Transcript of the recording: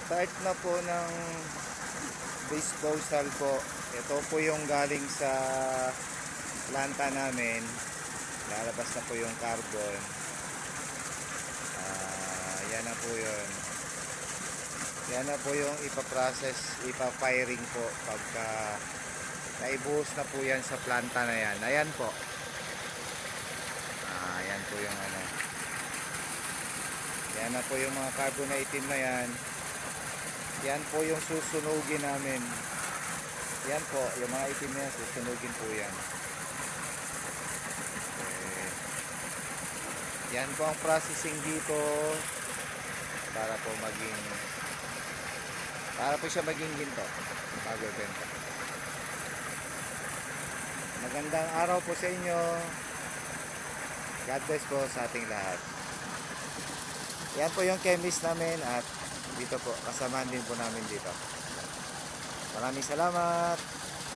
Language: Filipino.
Start na po ng disposal po. Ito po yung galing sa planta namin. Lalabas na po yung carbon. Yan na po yun. Yan na po yung ipaprocess, ipa-firing po pagka naibuhos na po yan sa planta na yan. Ayan po. Ayan po yung ano. Yan na po yung mga carbon na itim na yan. Yan po yung susunugin namin. Yan po, yung mga itim na yan, susunugin po yan. Okay. Yan po ang processing dito para po siya maging ginto bago benta. Magandang araw po sa inyo. God bless po sa ating lahat. Yan po yung chemist namin at dito po, kasamahan din po namin dito. Maraming salamat.